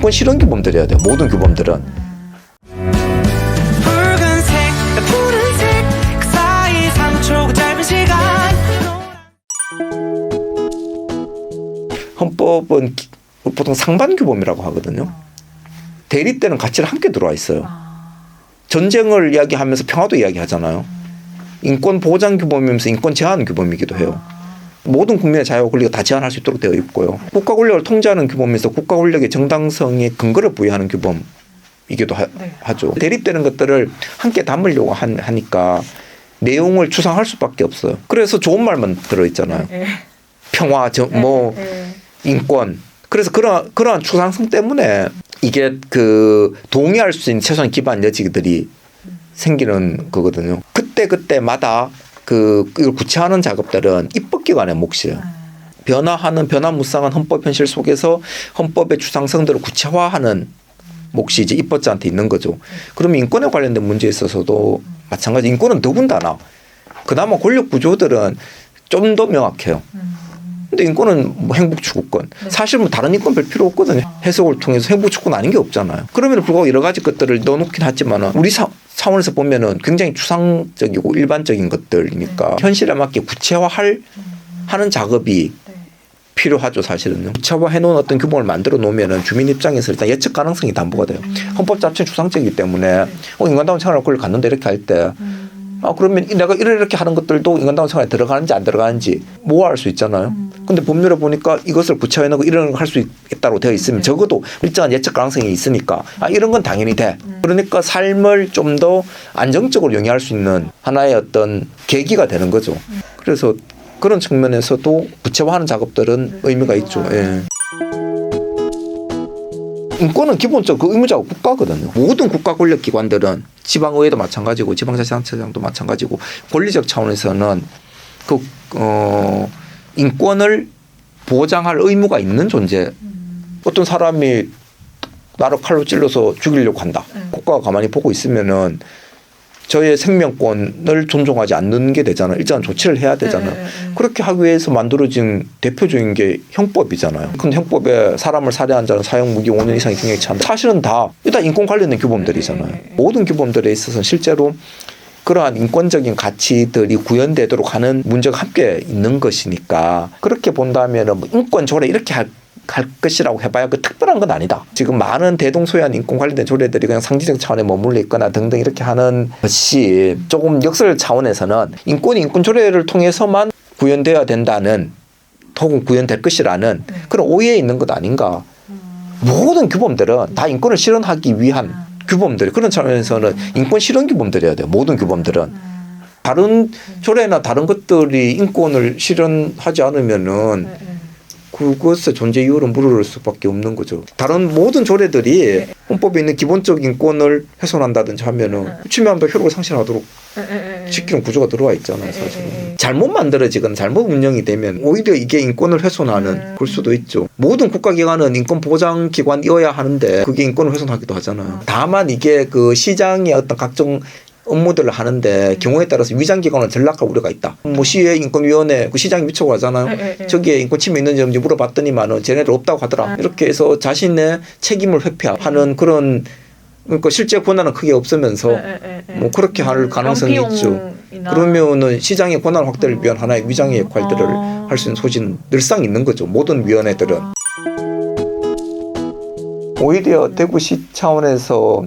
인권 실현 규범들이어야 돼요. 모든 규범들은. 붉은색, 푸른색, 그 사이 3초 짧은 시간. 헌법은 보통 상반 규범이라고 하거든요. 대립 되는 가치를 함께 들어와 있어요. 전쟁을 이야기하면서 평화도 이야기하잖아요. 인권 보장 규범이면서 인권 제한 규범이기도 해요. 모든 국민의 자유와 권리가 다 제한할 수 있도록 되어 있고요. 국가 권력을 통제하는 규범에서 국가 권력의 정당성에 근거를 부여하는 규범이기도 하죠. 대립되는 것들을 함께 담으려고 하니까 내용을 추상할 수밖에 없어요. 그래서 좋은 말만 들어있잖아요. 평화, 인권. 그래서 그러한 추상성 때문에 이게 그 동의할 수 있는 최소한 기반 여지들이 생기는 거거든요. 그때마다 이걸 구체화하는 작업들은 입법기관의 몫이에요. 변화무쌍한 헌법 현실 속에서 헌법의 추상성들을 구체화하는 몫이 이제 입법자한테 있는 거죠. 그러면 인권에 관련된 문제에 있어서도 마찬가지. 인권은 더군다나 그나마 권력 구조들은 좀 더 명확해요. 근데 인권은 뭐 행복추구권. 사실 뭐 다른 인권 별 필요 없거든요. 해석을 통해서 행복추구권 아닌 게 없잖아요. 그럼에도 불구하고 여러 가지 것들을 넣어놓긴 하지만은 우리 차원에서 보면은 굉장히 추상적이고 일반적인 것들이니까 현실에 맞게 하는 작업이 필요하죠, 사실은요. 구체화해 놓은 어떤 규범을 만들어 놓으면은 주민 입장에서 일단 예측 가능성이 담보가 돼요. 헌법 자체는 추상적이기 때문에 인간다운 생활할 권리를 갖는다 이렇게 할 때 그러면 내가 이렇게 하는 것들도 인간다운 생활에 들어가는지 안 들어가는지 모호할 수 있잖아요. 근데 법률에 보니까 이것을 구체화해 놓고 이런 걸 할 수 있다고 되어 있으면 적어도 일정한 예측 가능성이 있으니까 이런 건 당연히 돼. 그러니까 삶을 좀 더 안정적으로 영위할 수 있는 하나의 어떤 계기가 되는 거죠. 그래서 그런 측면에서도 구체화하는 작업들은 의미가 있죠. 예. 인권은 기본적으로 그 의무자가 국가거든요. 모든 국가 권력 기관들은 지방의회도 마찬가지고 지방자치단체장도 마찬가지고 권리적 차원에서는 인권을 보장할 의무가 있는 존재. 어떤 사람이 나를 칼로 찔러서 죽이려고 한다. 국가가 가만히 보고 있으면은 저의 생명권을 존중하지 않는 게 되잖아요. 일정한 조치를 해야 되잖아요. 그렇게 하기 위해서 만들어진 대표적인 게 형법이잖아요. 근데 형법에 사람을 살해한 자는 사형무기 5년 이상의 징역에 처한다. 사실은 다 일단 인권 관련된 규범들이잖아요. 모든 규범들에 있어서는 실제로 그러한 인권적인 가치들이 구현되도록 하는 문제가 함께 있는 것이니까 그렇게 본다면 뭐 인권 조례 이렇게 할 것이라고 해봐야 그 특별한 건 아니다. 지금 많은 대동소이한 인권 관련된 조례들이 그냥 상징적 차원에 머물러 있거나 등등 이렇게 하는 것이 조금 역설 차원에서는 인권 조례를 통해서만 구현되어야 된다는 혹은 구현될 것이라는 그런 오해에 있는 것 아닌가. 모든 규범들은 다 인권을 실현하기 위한 규범들이 그런 차원에서는 인권 실현 규범들이어야 돼요. 모든 규범들은. 다른 조례나 다른 것들이 인권을 실현하지 않으면은 그것의 존재 이유를 물을 수밖에 없는 거죠. 다른 모든 조례들이 헌법에 있는 기본적 인권을 훼손한다든지 하면은 침해한다 효력을 상실하도록 시키는 구조가 들어와 있잖아요, 사실은. 잘못 만들어지거나 잘못 운영이 되면 오히려 이게 인권을 훼손하는 걸 수도 있죠. 모든 국가기관은 인권 보장 기관이어야 하는데 그게 인권을 훼손하기도 하잖아요. 다만 이게 그 시장의 어떤 각종 업무들을 하는데 경우에 따라서 위장기관을 전락할 우려가 있다. 뭐 시의 인권위원회 그 시장이 미쳐고 하잖아요. 저기에 인권 침해 있는지 없는지 물어봤더니만은 쟤네들 없다고 하더라. 이렇게 해서 자신의 책임을 회피하는 그런 그러니까 실제 권한은 크게 없으면서 뭐 그렇게 할 가능성이 있죠. 그러면은 시장의 권한 확대를 위한 하나의 위장의 역할들을 할 수 있는 소지는 늘상 있는 거죠. 모든 위원회들은. 오히려 대구시 차원에서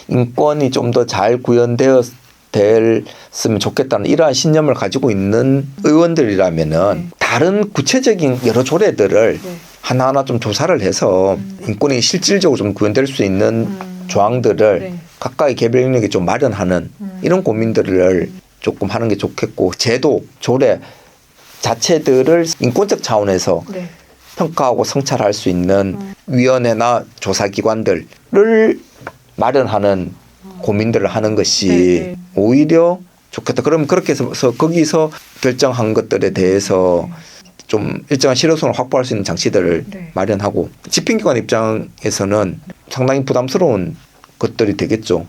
인권이 좀 더 잘 구현되었으면 좋겠다는 이러한 신념을 가지고 있는 의원들이라면은 다른 구체적인 여러 조례들을 하나하나 좀 조사를 해서 인권이 실질적으로 좀 구현될 수 있는 조항들을 각각의 개별 영역에 좀 마련하는 이런 고민들을 조금 하는 게 좋겠고 제도, 조례 자체들을 인권적 차원에서 평가하고 성찰할 수 있는 위원회나 조사기관들을 마련하는 고민들을 하는 것이 오히려 좋겠다. 그러면 그렇게 해서 거기서 결정한 것들에 대해서 좀 일정한 실효성을 확보할 수 있는 장치들을 마련하고 집행기관 입장에서는 상당히 부담스러운 것들이 되겠죠.